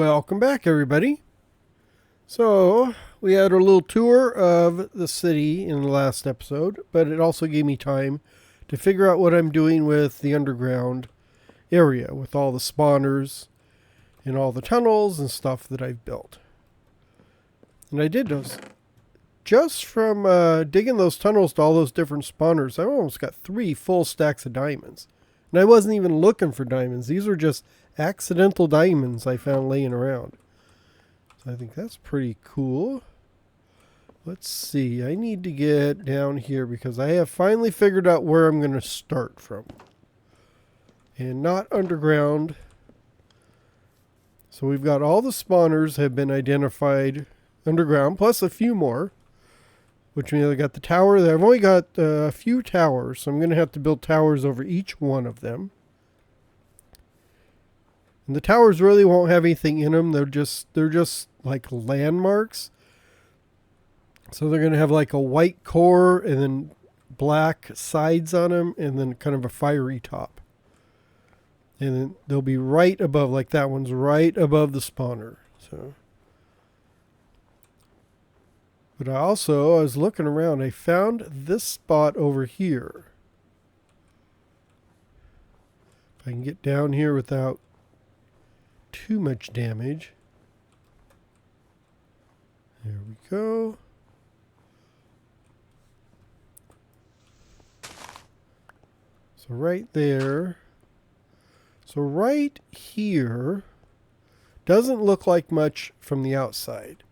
Welcome back, everybody. So, we had a little tour of the city in the last episode, but it also gave me time to figure out what I'm doing with the underground area, with all the spawners and all the tunnels and stuff that I've built. And I did those. Just from digging those tunnels to all those different spawners, I almost got 3 full stacks of diamonds. And I wasn't even looking for diamonds. These were just accidental diamonds I found laying around. So I think that's pretty cool. Let's see. I need to get down here because I have finally figured out where I'm going to start from. And not underground. So we've got all the spawners have been identified underground, plus a few more. Which means I got the tower there. I've only got a few towers, so I'm going to have to build towers over each one of them. And the towers really won't have anything in them. They're just like landmarks. So they're going to have like a white core and then black sides on them and then kind of a fiery top. And then they'll be right above, like that one's right above the spawner. So... But I was looking around, I found this spot over here. If I can get down here without too much damage. There we go. So right there. So right here doesn't look like much from the outside.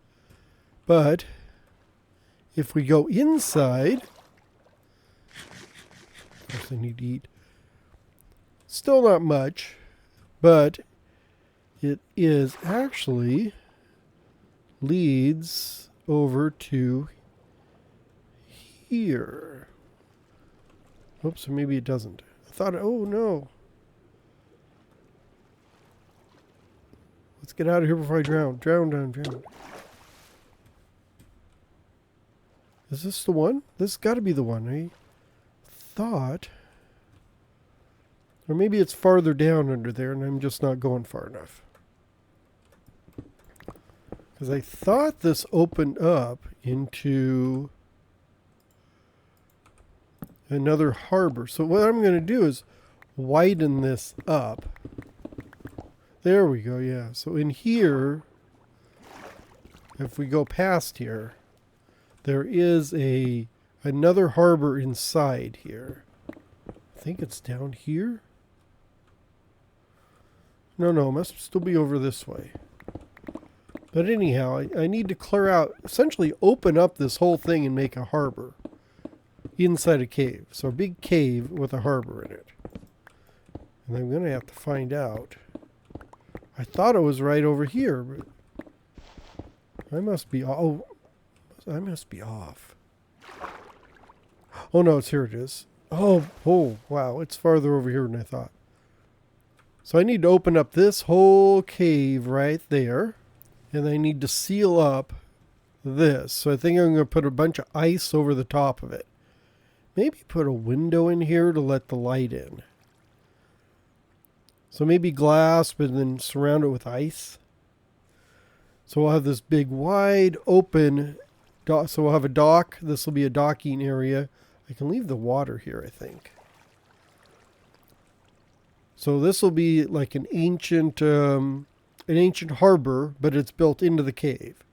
But... if we go inside, of course I need to eat. Still not much, but it is actually leads over to here. Oops, or maybe it doesn't. I thought, oh no. Let's get out of here before I drown. Drown. Is this the one? This has got to be the one. I thought. Or maybe it's farther down under there and I'm just not going far enough. Because I thought this opened up into another harbor. So what I'm going to do is widen this up. There we go, yeah. So in here, if we go past here, there is another harbor inside here. I think it's down here. No, it must still be over this way. But anyhow, I need to clear out, essentially open up this whole thing and make a harbor inside a cave. So a big cave with a harbor in it. And I'm going to have to find out. I thought it was right over here, but I must be... oh. I must be off. Oh no, here it is. Oh, wow, it's farther over here than I thought. So I need to open up this whole cave right there. And I need to seal up this. So I think I'm going to put a bunch of ice over the top of it. Maybe put a window in here to let the light in. So maybe glass, but then surround it with ice. So we'll have this big wide open... so we'll have a dock. This will be a docking area. I can leave the water here, I think. So this will be like an ancient harbor, but it's built into the cave.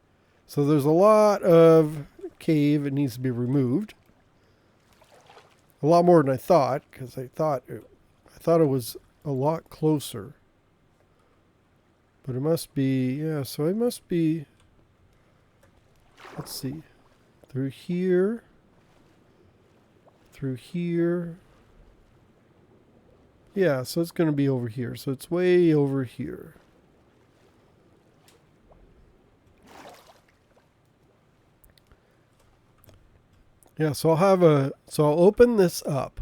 So there's a lot of cave. It needs to be removed. A lot more than I thought, because I thought it was a lot closer. But it must be, yeah. So it must be. Let's see, through here, yeah, so it's going to be over here, so it's way over here. Yeah, so I'll open this up,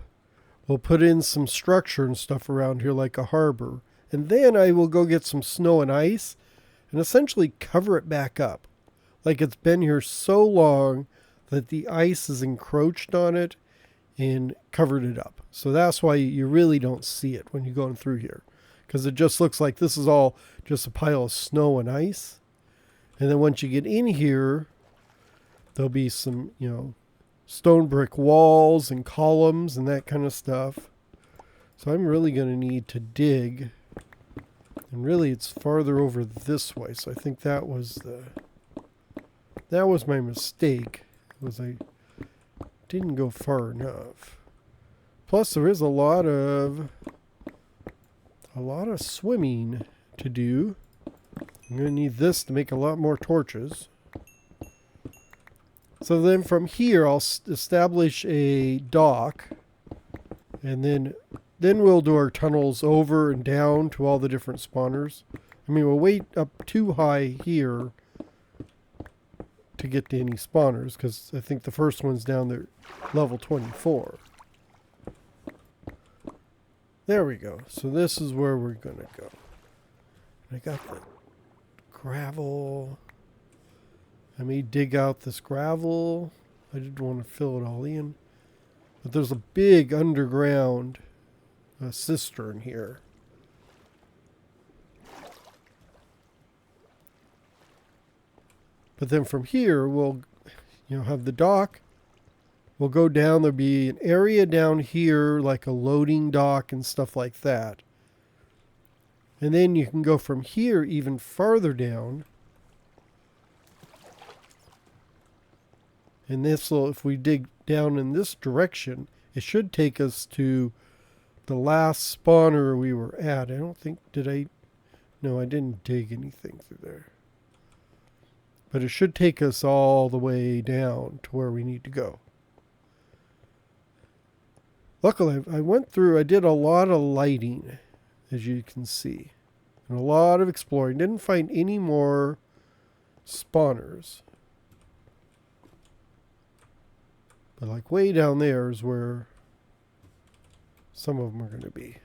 we'll put in some structure and stuff around here like a harbor, and then I will go get some snow and ice, and essentially cover it back up. Like it's been here so long that the ice is encroached on it and covered it up. So that's why you really don't see it when you're going through here. because it just looks like this is all just a pile of snow and ice. And then once you get in here, there'll be some, stone brick walls and columns and that kind of stuff. So I'm really going to need to dig. And really it's farther over this way. So I think that was my mistake. Was I didn't go far enough. Plus there is a lot of swimming to do. I'm going to need this to make a lot more torches. So then from here I'll establish a dock, and then we'll do our tunnels over and down to all the different spawners. I mean, we'll wait up too high here to get to any spawners, because I think the first one's down there, level 24. There we go. So this is where we're going to go. I got the gravel. I may dig out this gravel. I didn't want to fill it all in. But there's a big underground cistern here. But then from here, we'll have the dock. We'll go down. There'll be an area down here, like a loading dock and stuff like that. And then you can go from here even farther down. And this will, if we dig down in this direction, it should take us to the last spawner we were at. I don't think, no, I didn't dig anything through there. But it should take us all the way down to where we need to go. Luckily, I did a lot of lighting, as you can see. And a lot of exploring. Didn't find any more spawners. But like way down there is where some of them are going to be.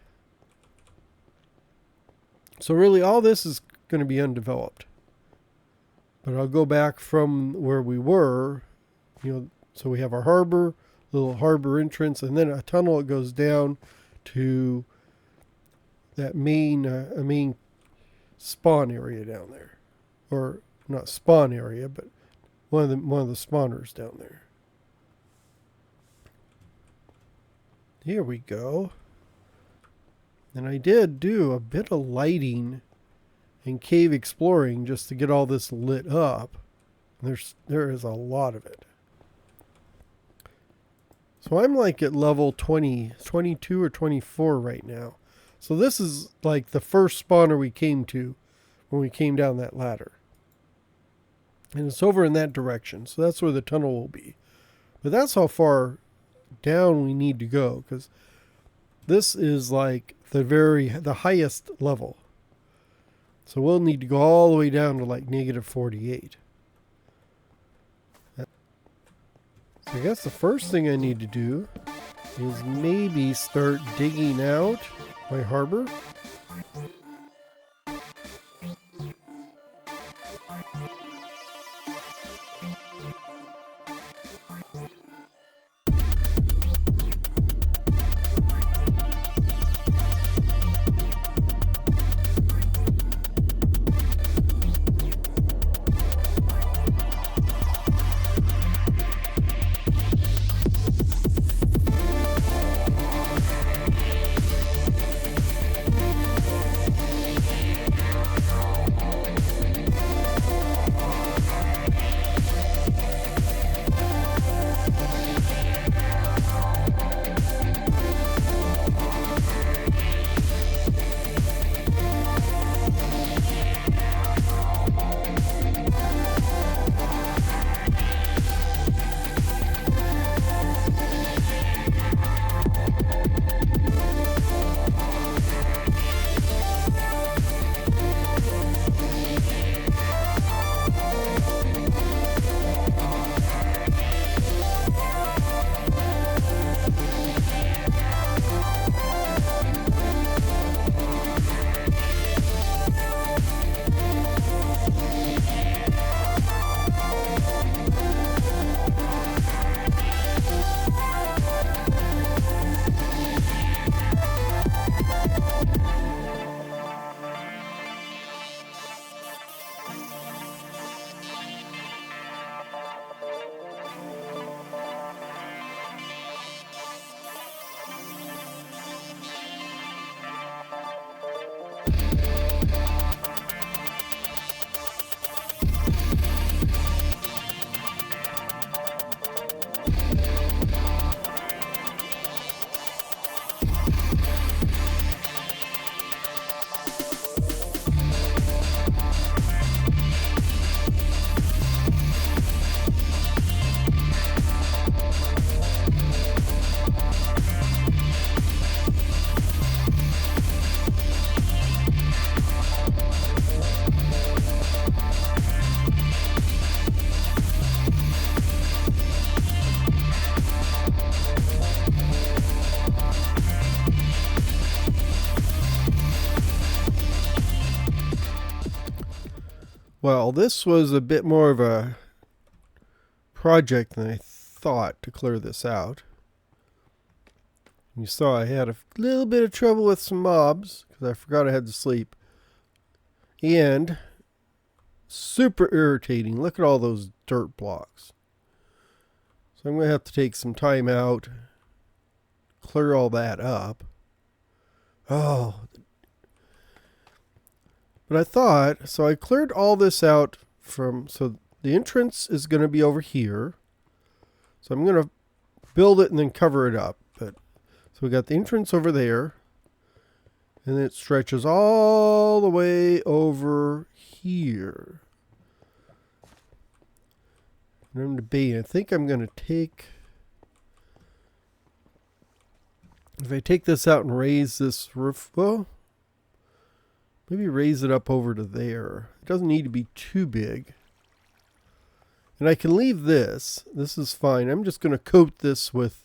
So really all this is going to be undeveloped. But I'll go back from where we were, so we have our harbor, little harbor entrance, and then a tunnel that goes down to that main spawn area down there. Or not spawn area, but one of the spawners down there. Here we go. And I did do a bit of lighting and cave exploring just to get all this lit up. There is a lot of it. So I'm like at level 22 or 24 right now. So this is like the first spawner we came to when we came down that ladder. And it's over in that direction. So that's where the tunnel will be. But that's how far down we need to go, because this is like the highest level. So we'll need to go all the way down to like negative 48. So I guess the first thing I need to do is maybe start digging out my harbor. Well, this was a bit more of a project than I thought to clear this out. You saw I had a little bit of trouble with some mobs because I forgot I had to sleep. And super irritating. Look at all those dirt blocks. So I'm going to have to take some time out, clear all that up. Oh. But I thought, so I cleared all this out from, so the entrance is going to be over here. So I'm going to build it and then cover it up. But so we got the entrance over there. And it stretches all the way over here. And I'm debating. I think I'm going to take, if I take this out and raise this roof, well, maybe raise it up over to there. It doesn't need to be too big. And I can leave this. This is fine. I'm just going to coat this with,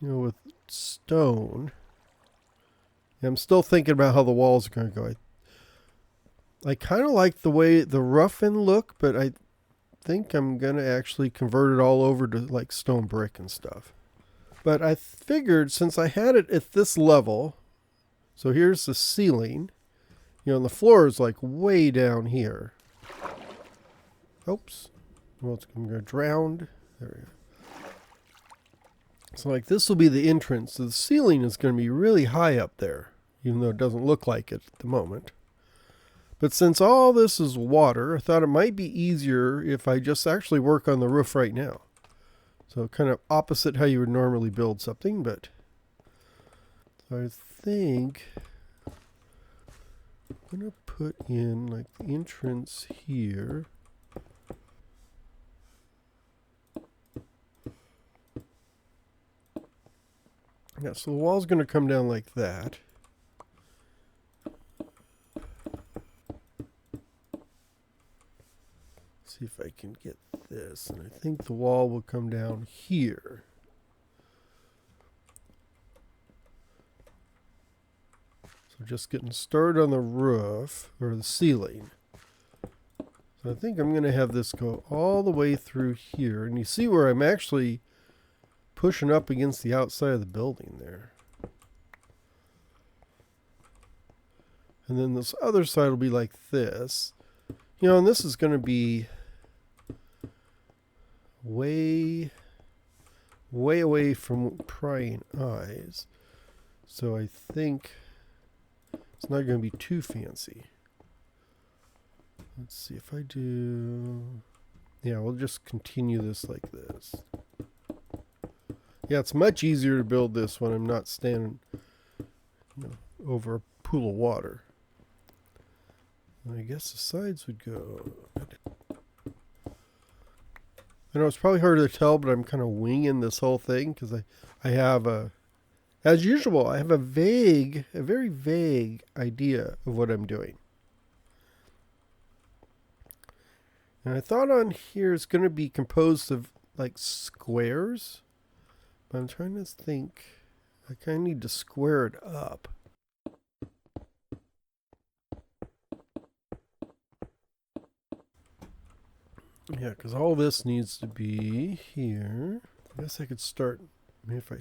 with stone. And I'm still thinking about how the walls are going to go. I kind of like the way the rough end look, but I think I'm going to actually convert it all over to like stone brick and stuff. But I figured since I had it at this level, so here's the ceiling, and the floor is like way down here. Oops. Well, it's going to go drowned. There we go. So like this will be the entrance. So the ceiling is going to be really high up there, even though it doesn't look like it at the moment. But since all this is water, I thought it might be easier if I just actually work on the roof right now. So kind of opposite how you would normally build something, but so I think I'm going to put in like the entrance here. Yeah, so the wall's going to come down like that. See if I can get this, and I think the wall will come down here. So just getting started on the roof, or the ceiling. So I think I'm going to have this go all the way through here, and you see where I'm actually pushing up against the outside of the building there. And then this other side will be like this. And this is going to be way away from prying eyes. So I think it's not going to be too fancy. Let's see if I do. Yeah, we'll just continue this like this. Yeah, it's much easier to build this when I'm not standing over a pool of water. And I guess the sides would go. I know it's probably hard to tell, but I'm kind of winging this whole thing because I have as usual, I have a very vague idea of what I'm doing. And I thought on here it's going to be composed of like squares. But I'm trying to think. I kind of need to square it up. Yeah, because all this needs to be here. I guess I could start, maybe if I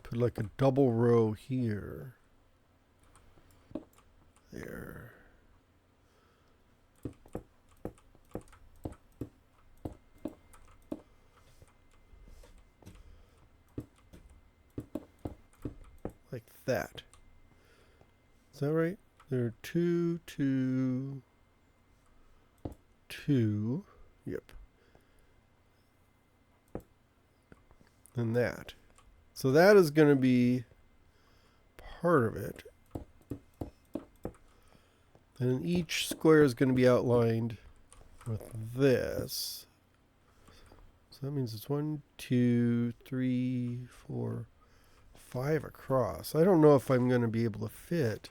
put like a double row here. There. like that. Is that right? There are 2, 2, 2. Yep. And that. So that is going to be part of it. And each square is going to be outlined with this. So that means it's 1, 2, 3, 4, 5 across. I don't know if I'm going to be able to fit.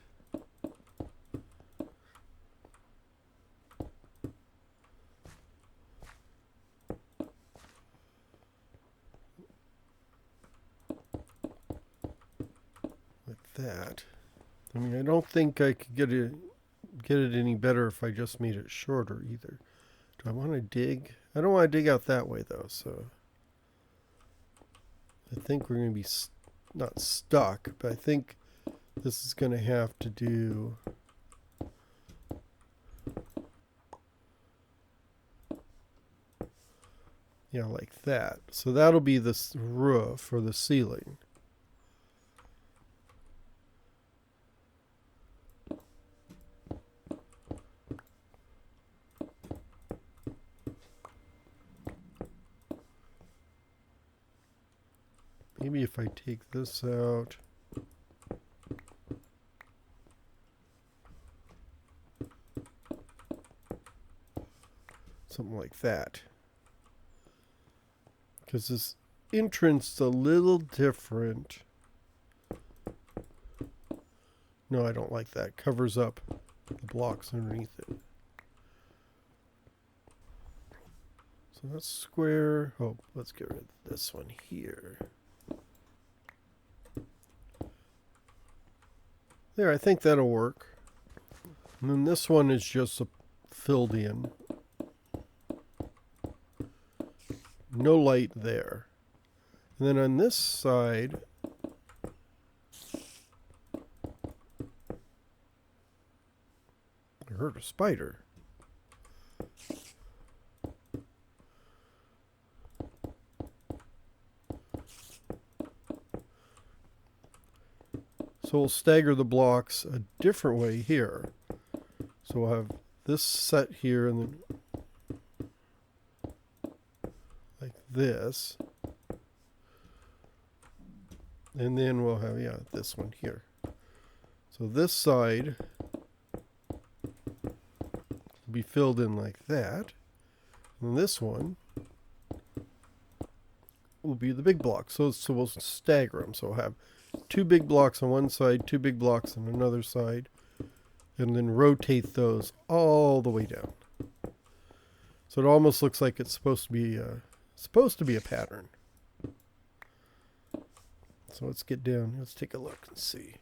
Like that. I mean, I don't think I could get it any better if I just made it shorter either. Do I want to dig? I don't want to dig out that way though, so I think we're going to be not stuck, but I think this is going to have to do like that. So that'll be this roof or the ceiling. Maybe if I take this out. Something like that. Because this entrance is a little different. No, I don't like that. Covers up the blocks underneath it. So that's square. Oh, let's get rid of this one here. There, I think that'll work. And then this one is just filled in. No light there. And then on this side, I heard a spider. So we'll stagger the blocks a different way here. So we'll have this set here and then like this. And then we'll have, this one here. So this side will be filled in like that. And this one will be the big block. So we'll stagger them. So we'll have 2 big blocks on one side, 2 big blocks on another side, and then rotate those all the way down. So it almost looks like it's supposed to be a pattern. So let's get down. Let's take a look and see.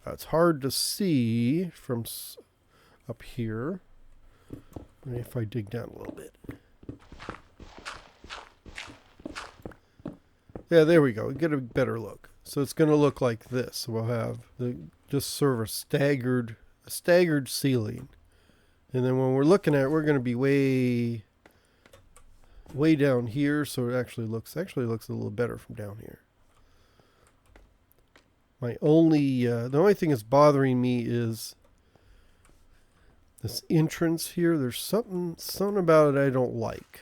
It's hard to see from up here. Maybe if I dig down a little bit. Yeah, there we go. Get a better look. So it's going to look like this. So we'll have just sort of a staggered ceiling. And then when we're looking at it, we're going to be way down here. So it actually looks a little better from down here. The only thing that's bothering me is this entrance here. There's something about it I don't like.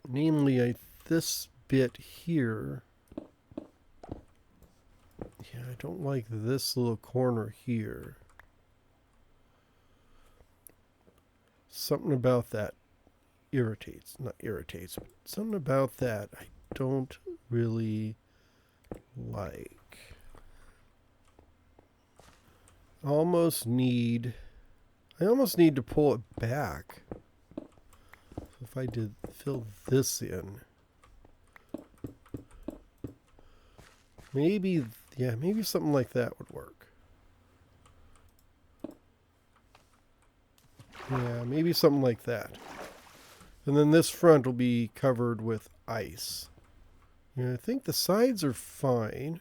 Namely, this bit here. Yeah, I don't like this little corner here. Something about that not irritates, but something about that I don't really like. I almost need to pull it back. So if I did fill this in, maybe something like that would work. Yeah, maybe something like that. And then this front will be covered with ice. Yeah, I think the sides are fine.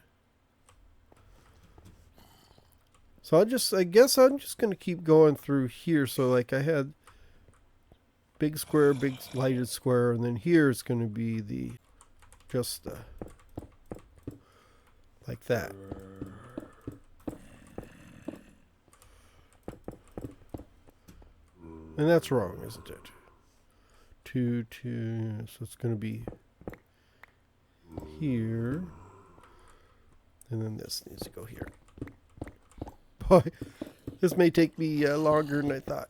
So I guess I'm just going to keep going through here. So like I had big square, big lighted square, and then here it's going to be the just like that. And that's wrong, isn't it? 2, 2, so it's going to be here. And then this needs to go here. Boy, this may take me longer than I thought.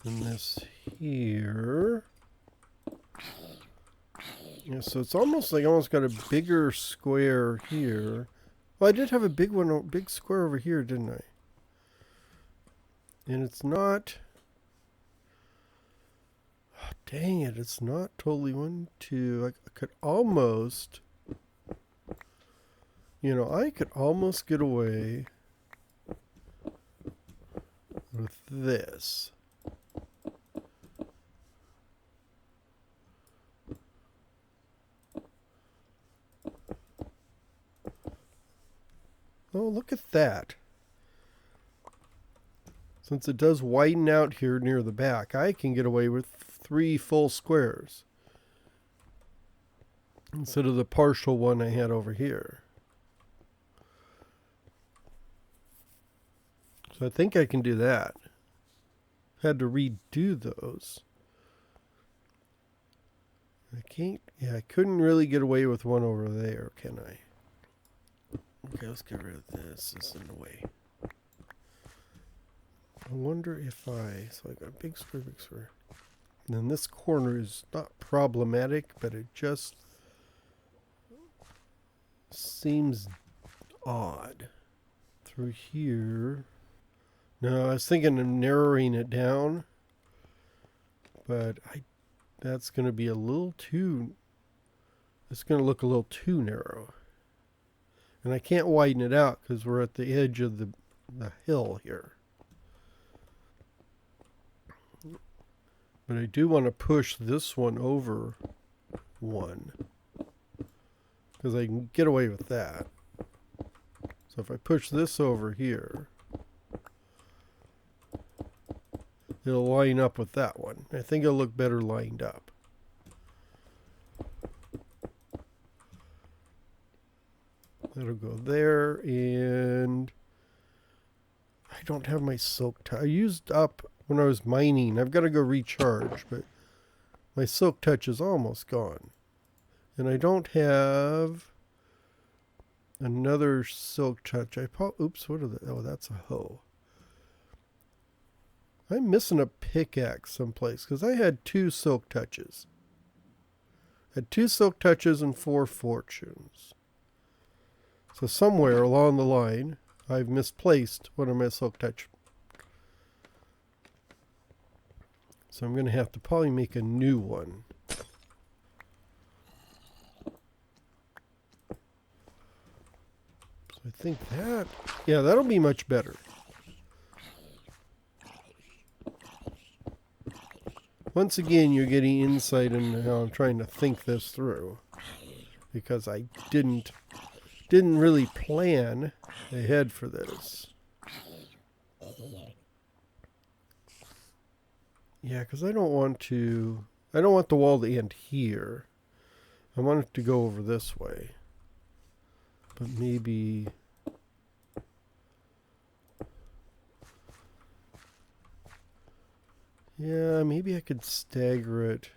And this here. Yeah, so it's almost like I almost got a bigger square here. Well, I did have a big square over here, didn't I? And it's not... Oh, dang it, it's not totally 1, 2. I could almost... You know, I could almost get away with this. Oh, look at that. Since it does widen out here near the back, I can get away with 3 full squares instead of the partial one I had over here. So I think I can do that. Had to redo those. I can't, yeah, I couldn't really get away with one over there, can I? Okay, let's get rid of this. This is in the way. I wonder if so I got big square, big square. And then this corner is not problematic, but it just seems odd. Through here. No, I was thinking of narrowing it down, but that's going to be a little too, it's going to look a little too narrow. And I can't widen it out because we're at the edge of the hill here. But I do want to push this one over 1 because I can get away with that. So if I push this over here, it'll line up with that one. I think it'll look better lined up. That'll go there, and I don't have my silk touch. I used up when I was mining. I've got to go recharge, but my silk touch is almost gone. And I don't have another silk touch. Oops, what are the... Oh, that's a hoe. I'm missing a pickaxe someplace because I had 2 silk touches. I had 2 silk touches and 4 fortunes. So somewhere along the line, I've misplaced one of my silk touch. So I'm going to have to probably make a new one. So I think that, yeah, that'll be much better. Once again, you're getting insight into how I'm trying to think this through, because I didn't really plan ahead for this. Yeah, because I don't want the wall to end here. I want it to go over this way. But maybe... Yeah, maybe I could stagger it.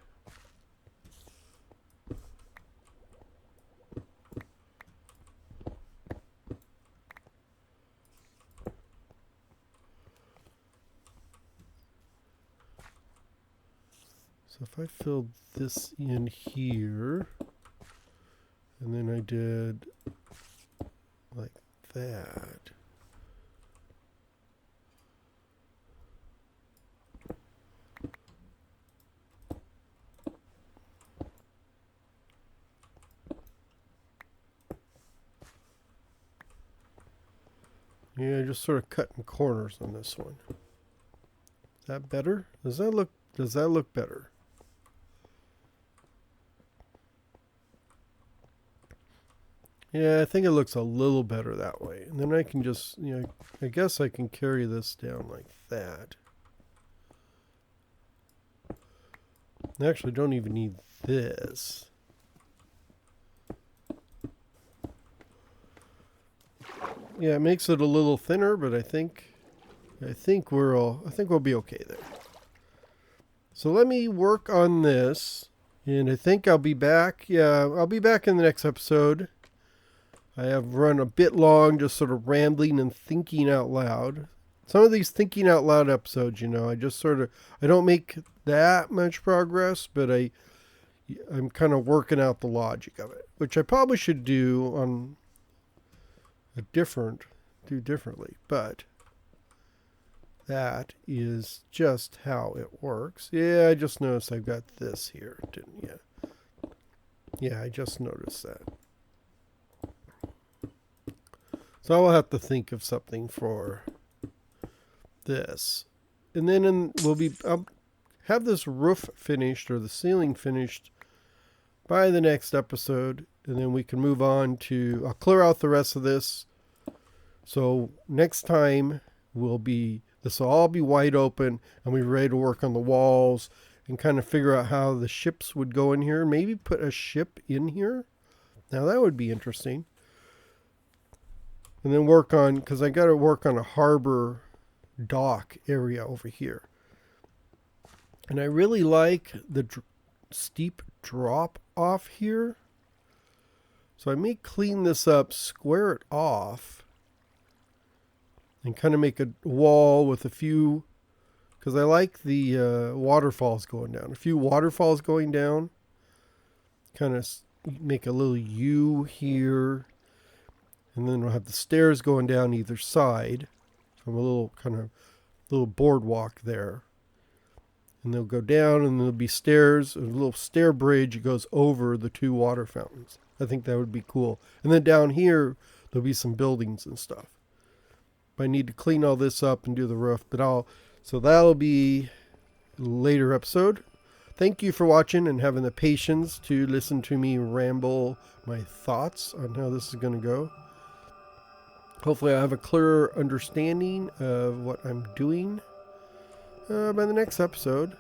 So if I filled this in here, and then I did like that. Yeah, just sort of cutting corners on this one. Is that better? Does that look better? Yeah, I think it looks a little better that way. And then I can just, I guess I can carry this down like that. I actually don't even need this. Yeah, it makes it a little thinner, but I think we'll be okay there. So let me work on this, and I think I'll be back. Yeah, I'll be back in the next episode. I have run a bit long, just sort of rambling and thinking out loud. Some of these thinking out loud episodes, I just sort of, I don't make that much progress, but I'm kind of working out the logic of it, which I probably should do on differently, but that is just how it works. Yeah, I just noticed I've got this here, didn't you? Yeah, I just noticed that. So I'll have to think of something for this. And then I'll have this roof finished or the ceiling finished by the next episode. And then we can move on to, I'll clear out the rest of this. So next time this will all be wide open and we're ready to work on the walls and kind of figure out how the ships would go in here. Maybe put a ship in here. Now that would be interesting. And then because I got to work on a harbor dock area over here. And I really like the steep drop off here. So I may clean this up, square it off, and kind of make a wall with a few, because I like the waterfalls going down. A few waterfalls going down. Kind of make a little U here. And then we'll have the stairs going down either side from a little boardwalk there. And they'll go down and there'll be stairs, a little stair bridge goes over the two water fountains. I think that would be cool. And then down here, there'll be some buildings and stuff. But I need to clean all this up and do the roof. So that'll be a later episode. Thank you for watching and having the patience to listen to me ramble my thoughts on how this is going to go. Hopefully I have a clearer understanding of what I'm doing by the next episode.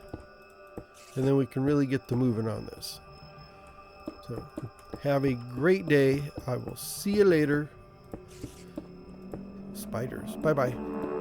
And then we can really get to moving on this. So have a great day. I will see you later. Spiders. Bye-bye.